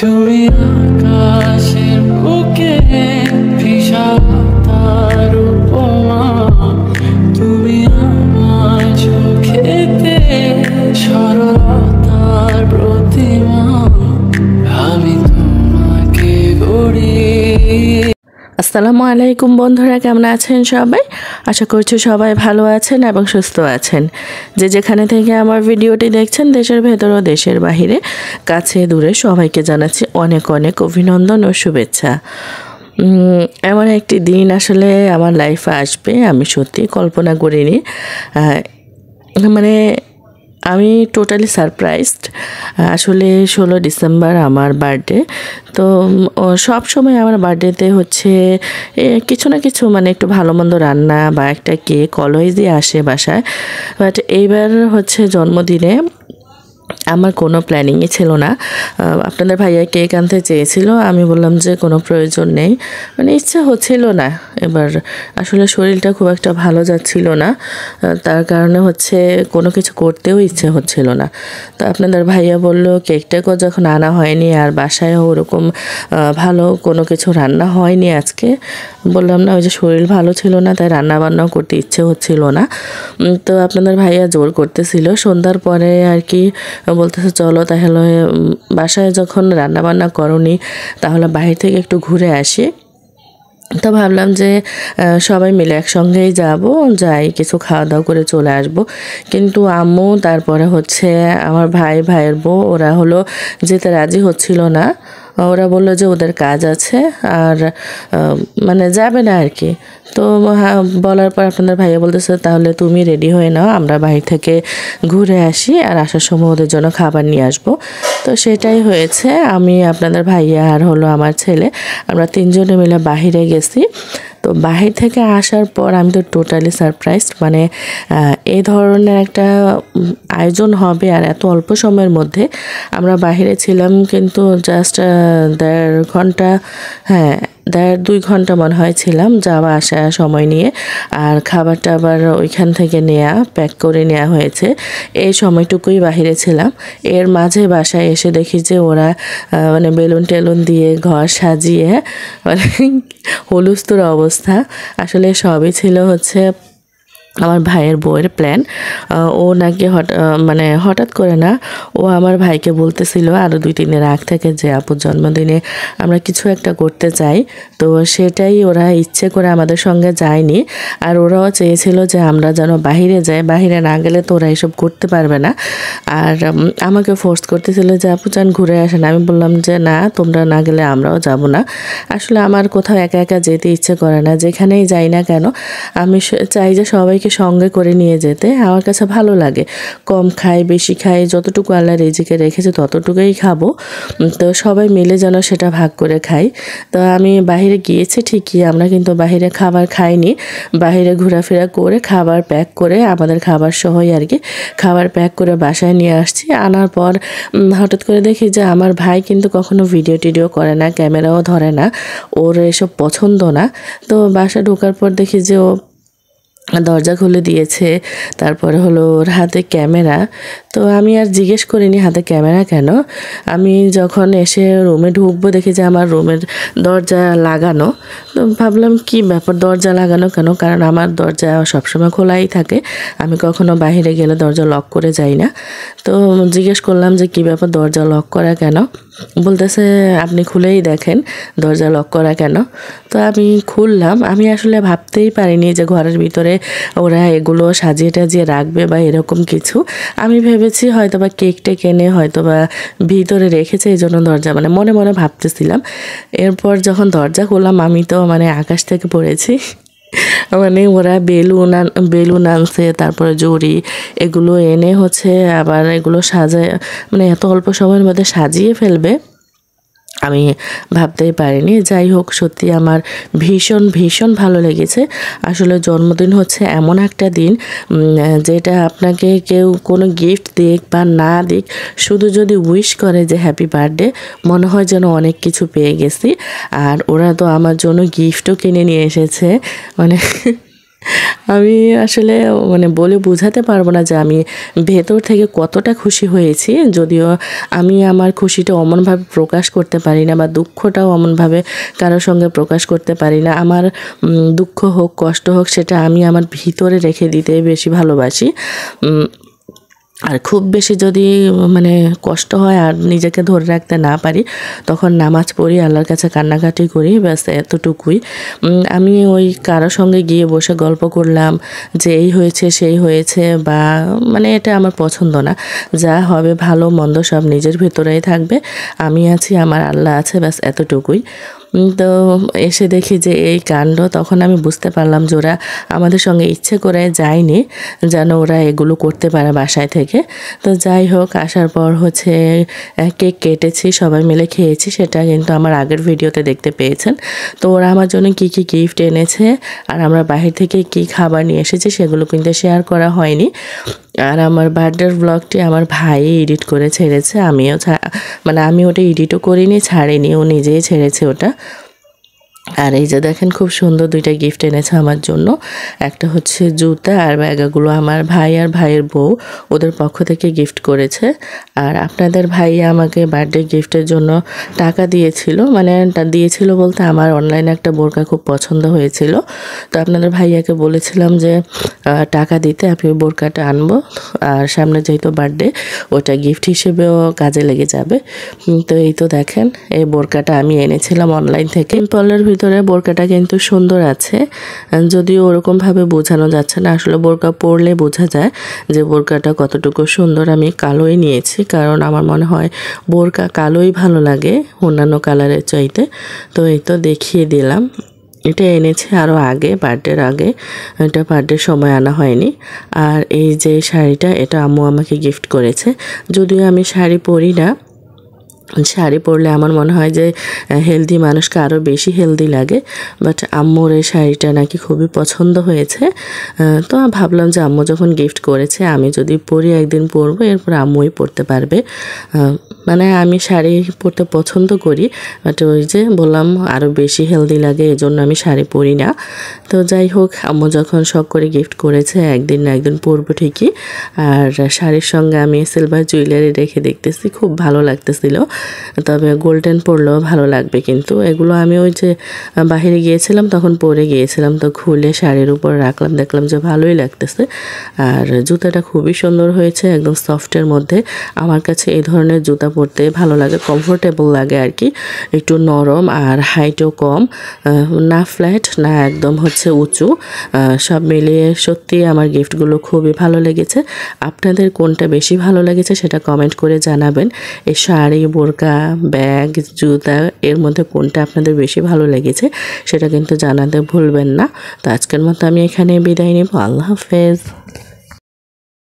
তুমি আকাশের বুকে বিশালতার উপমা, তুমি আমার চোখেতে সরলতার প্রতিমা, আমি তোমাকে গড়ি। আসসালামু আলাইকুম বন্ধুরা, কেমন আছেন সবাই? আশা করছি সবাই ভালো আছেন এবং সুস্থ আছেন। যে যেখানে থেকে আমার ভিডিওটি দেখছেন, দেশের ভেতর ও দেশের বাহিরে, কাছে দূরে সবাইকে জানাচ্ছি অনেক অনেক অভিনন্দন ও শুভেচ্ছা। এমন একটি দিন আসলে আমার লাইফে আসবে আমি সত্যি কল্পনা করিনি। মানে আমি টোটালি সারপ্রাইজড। আসলে 16 ডিসেম্বর আমার বার্থডে। তো সব সময় আমার বার্থডেতে হচ্ছে কিছু না কিছু মানে একটু ভালো মন্দ রান্না বা একটা কেক অলওয়েজই আসে বাসায়। বাট এইবার হচ্ছে জন্মদিনে আমার কোনো প্ল্যানিংই ছিল না। আপনাদের ভাইয়া কেক আনতে চেয়েছিল, আমি বললাম যে কোনো প্রয়োজন নেই, মানে ইচ্ছা হচ্ছিল না। এবার আসলে শরীরটা খুব একটা ভালো যাচ্ছিল না, তার কারণে হচ্ছে কোনো কিছু করতেও ইচ্ছে হচ্ছিল না। তো আপনাদের ভাইয়া বলল কেকটাকেও যখন আনা হয়নি আর বাসায়ও ওরকম ভালো কোনো কিছু রান্না হয়নি আজকে, বললাম না ওই যে শরীর ভালো ছিল না তাই রান্না বান্নাও করতে ইচ্ছে হচ্ছিল না। তো আপনাদের ভাইয়া জোর করতেছিল। সন্ধ্যার পরে আর কি বলতেছে চলো তাহলে বাসায় যখন রান্না বান্না করনি তাহলে বাইরে থেকে একটু ঘুরে আসি। তো ভাবলাম যে সবাই মিলে একসঙ্গেই যাই কিছু খাওয়া দাওয়া করে চলে আসব। কিন্তু আম্মু তারপরে হচ্ছে আমার ভাইয়ের বউ ওরা হলো যেতে রাজি হচ্ছিল না। ওরা বললো যে ওদের কাজ আছে আর মানে যাবে না আর কি। তো বলার পর আপনাদের ভাইয়া বলতেছে তাহলে তুমি রেডি হয়ে নাও, আমরা বাইরে থেকে ঘুরে আসি আর আসার সময় ওদের জন্য খাবার নিয়ে আসবো। তো সেটাই হয়েছে। আমি আপনাদের ভাইয়া আর হলো আমার ছেলে আমরা তিনজনে মিলে বাহিরে গেছি। তো বাহির থেকে আসার পর আমি তো টোটালি সারপ্রাইজড। মানে এই ধরনের একটা আয়োজন হবে আর এত অল্প সময়ের মধ্যে। আমরা বাহিরে ছিলাম কিন্তু জাস্ট 1.5 ঘন্টা, হ্যাঁ 1.5-2 ঘন্টা মনে হয় ছিলাম যাওয়া আসা সময় নিয়ে। আর খাবারটা আবার ওইখান থেকে প্যাক করে নেওয়া হয়েছে, এই সময়টুকুই বাহিরে ছিলাম। এর মাঝে বাসায় এসে দেখি যে ওরা মানে বেলুন টেলুন দিয়ে ঘর সাজিয়ে মানে হুলস্থুল অবস্থা। আসলে সবই ছিল হচ্ছে আমার ভাইয়ের বউয়ের প্ল্যান। ও নাকি হঠাৎ করে না, ও আমার ভাইকে বলতেছিল আরও 2-3 দিন আগ থেকে যে আপুর জন্মদিনে আমরা কিছু একটা করতে চাই। তো সেটাই ওরা ইচ্ছে করে আমাদের সঙ্গে যায়নি। আর ওরাও চেয়েছিল যে আমরা যেন বাহিরে যাই, বাহিরে না গেলে তো ওরা এসব করতে পারবে না। আর আমাকে ফোর্স করতেছিল যে আপু যান ঘুরে আসেন। আমি বললাম যে না, তোমরা না গেলে আমরাও যাব না। আসলে আমার কোথাও একা একা যেতে ইচ্ছে করে না, যেখানেই যাই না কেন আমি চাই যে সবাইকে সঙ্গে করে নিয়ে যেতে। আমার কাছে ভালো লাগে, কম খাই বেশি খাই, যতটুকু আল্লাহ রিজিকে রেখেছে ততটুকুই খাবো। তো সবাই মিলে যেন সেটা ভাগ করে খাই। তো আমি বাহিরে গিয়েছি ঠিকই, আমরা কিন্তু বাহিরে খাবার খাইনি। বাহিরে ঘোরাফেরা করে খাবার প্যাক করে আমাদের খাবার সহই আর কি খাবার প্যাক করে বাসায় নিয়ে আসছি। আনার পর হঠাৎ করে দেখি যে আমার ভাই কিন্তু কখনো ভিডিও টিডিও করে না, ক্যামেরাও ধরে না, ওর এসব পছন্দ না। তো বাসা ঢোকার পর দেখি যে ও দরজা খুলে দিয়েছে, তারপরে হলো ওর হাতে ক্যামেরা। তো আমি আর জিজ্ঞেস করিনি হাতে ক্যামেরা কেন। আমি যখন এসে রুমে ঢুকবো দেখি যে আমার রুমের দরজা লাগানো। তো ভাবলাম কি ব্যাপার, দরজা লাগানো কেন? কারণ আমার দরজা সবসময় খোলাই থাকে, আমি কখনো বাইরে গেলে দরজা লক করে যাই না। তো জিজ্ঞেস করলাম যে কি ব্যাপার, দরজা লক করা কেন? বলতেছে আপনি খুলেই দেখেন দরজা লক করা কেন। তো আমি খুললাম। আমি আসলে ভাবতেই পারিনি যে ঘরের ভিতরে ওরা এগুলো সাজিয়ে টাজিয়ে রাখবে বা এরকম কিছু। আমি ভেবেছি হয়তো বা কেকটা কেনে হয়তো বা ভিতরে রেখেছে, এই জন্য দরজা মানে মনে মনে ভাবতেছিলাম। এরপর যখন দরজা খুললাম আমি তো মানে আকাশ থেকে পড়েছি। মানে ওরা বেলুন আনছে, তারপরে জড়ি এগুলো এনে হচ্ছে আবার এগুলো সাজায়, মানে এত অল্প সময়ের মধ্যে সাজিয়ে ফেলবে আমি ভাবতেই পারিনি। যাই হোক, সত্যি আমার ভীষণ ভীষণ ভালো লেগেছে। আসলে জন্মদিন হচ্ছে এমন একটা দিন যেটা আপনাকে কেউ কোনো গিফট দিক বা না দিক, শুধু যদি উইশ করে যে হ্যাপি বার্থডে, মনে হয় যেন অনেক কিছু পেয়ে গেছি। আর ওরা তো আমার জন্য গিফটও কিনে নিয়ে এসেছে, মানে আমি আসলে মানে বলে বোঝাতে পারবো না যে আমি ভেতর থেকে কতটা খুশি হয়েছি। যদিও আমি আমার খুশিটা অমনভাবে প্রকাশ করতে পারি না, বা দুঃখটাও অমনভাবে কারোর সঙ্গে প্রকাশ করতে পারি না। আমার দুঃখ হোক কষ্ট হোক সেটা আমি আমার ভিতরে রেখে দিতে বেশি ভালোবাসি। আর খুব বেশি যদি মানে কষ্ট হয় আর নিজেকে ধরে রাখতে না পারি, তখন নামাজ পড়ি, আল্লাহর কাছে কান্নাকাটি করি, ব্যাস এতটুকুই। আমি ওই কারোর সঙ্গে গিয়ে বসে গল্প করলাম যে এই হয়েছে সেই হয়েছে, বা মানে এটা আমার পছন্দ না। যা হবে ভালো মন্দ সব নিজের ভেতরেই থাকবে, আমি আছি, আমার আল্লাহ আছে, ব্যাস এতটুকুই। তো এসে দেখি যে এই কাণ্ড, তখন আমি বুঝতে পারলাম যে ওরা আমাদের সঙ্গে ইচ্ছে করে যায়নি, যেন ওরা এগুলো করতে পারে বাসায় থেকে। তো যাই হোক, আসার পর হচ্ছে কেক কেটেছি, সবাই মিলে খেয়েছি, সেটা কিন্তু আমার আগের ভিডিওতে দেখতে পেয়েছেন। তো ওরা আমার জন্য কি কি গিফট এনেছে আর আমরা বাহির থেকে কি খাবার নিয়ে এসেছি সেগুলো কিন্তু শেয়ার করা হয়নি। আর আমার বার্থডের ব্লগটি আমার ভাই এডিট করে ছেড়েছে, মানে আমি ওটা এডিটও করিনি, ছাড়িনি, ও নিজেই ছেড়েছে ওটা। আর এই যে দেখেন খুব সুন্দর দুইটা গিফট এনেছে আমার জন্য। একটা হচ্ছে জুতা, আর ব্যাগাগুলো আমার ভাই আর ভাইয়ের বউ ওদের পক্ষ থেকে গিফট করেছে। আর আপনাদের ভাই আমাকে বার্থডে গিফটের জন্য টাকা দিয়েছিল, মানে দিয়েছিল বলতে আমার অনলাইনে একটা বোরকা খুব পছন্দ হয়েছিল। তো আপনাদের ভাইয়াকে বলেছিলাম যে টাকা দিতে, আমি ওই বোরকাটা আনবো, আর সামনে যেহেতু বার্থডে ওটা গিফট হিসেবেও কাজে লেগে যাবে। তো এই তো দেখেন এই বোরকাটা আমি এনেছিলাম অনলাইন থেকে। সিম্পলের ভিতরে বোরকাটা কিন্তু সুন্দর আছে, যদিও ওরকমভাবে বোঝানো যাচ্ছে না, আসলে বোরকা পরলে বোঝা যায় যে বোরকাটা কতটুকু সুন্দর। আমি কালোই নিয়েছি, কারণ আমার মনে হয় বোরকা কালোই ভালো লাগে অন্যান্য কালারের চাইতে। তো এই তো দেখিয়ে দিলাম, এটা এনেছে আরও আগে, বার্থডের আগে, এটা বার্থডের সময় আনা হয়নি। আর এই যে শাড়িটা, এটা আম্মু আমাকে গিফট করেছে। যদিও আমি শাড়ি পরি না, শাড়ি পরলে আমার মনে হয় যে হেলদি মানুষকে আরও বেশি হেলদি লাগে, বাট আম্মুর এই শাড়িটা নাকি খুবই পছন্দ হয়েছে। তো ভাবলাম যে আম্মু যখন গিফট করেছে, আমি যদি পরি একদিন পরবো, এরপর আম্মুই পরতে পারবে। মানে আমি শাড়ি পরতে পছন্দ করি, বাট ওই যে বললাম আরও বেশি হেলদি লাগে, এজন্য আমি শাড়ি পরি না। তো যাই হোক, আম্মু যখন শখ করে গিফট করেছে, একদিন না একদিন পরবো ঠিকই। আর শাড়ির সঙ্গে আমি সিলভার জুয়েলারি রেখে দেখতেছি, খুব ভালো লাগতেছিল। তবে গোল্ডেন পরলেও ভালো লাগবে, কিন্তু এগুলো আমি ওই যে বাহিরে গিয়েছিলাম তখন পরে গিয়েছিলাম, তো খুলে শাড়ির উপর রাখলাম, দেখলাম যে ভালোই লাগতেছে। আর জুতাটা খুবই সুন্দর হয়েছে, একদম সফটের মধ্যে। আমার কাছে এই ধরনের জুতা পরতে ভালো লাগে, কমফোর্টেবল লাগে আর কি, একটু নরম আর হাইটও কম, না ফ্ল্যাট না একদম হচ্ছে উঁচু। সব মিলিয়ে সত্যি আমার গিফটগুলো খুবই ভালো লেগেছে। আপনাদের কোনটা বেশি ভালো লেগেছে সেটা কমেন্ট করে জানাবেন। এই শাড়ি, বোরকা, ব্যাগ, জুতা, এর মধ্যে কোনটা আপনাদের বেশি ভালো লেগেছে সেটা কিন্তু জানাতে ভুলবেন না। তো আজকের মতো আমি এখানে বিদায় নেব। আল্লাহ হাফেজ।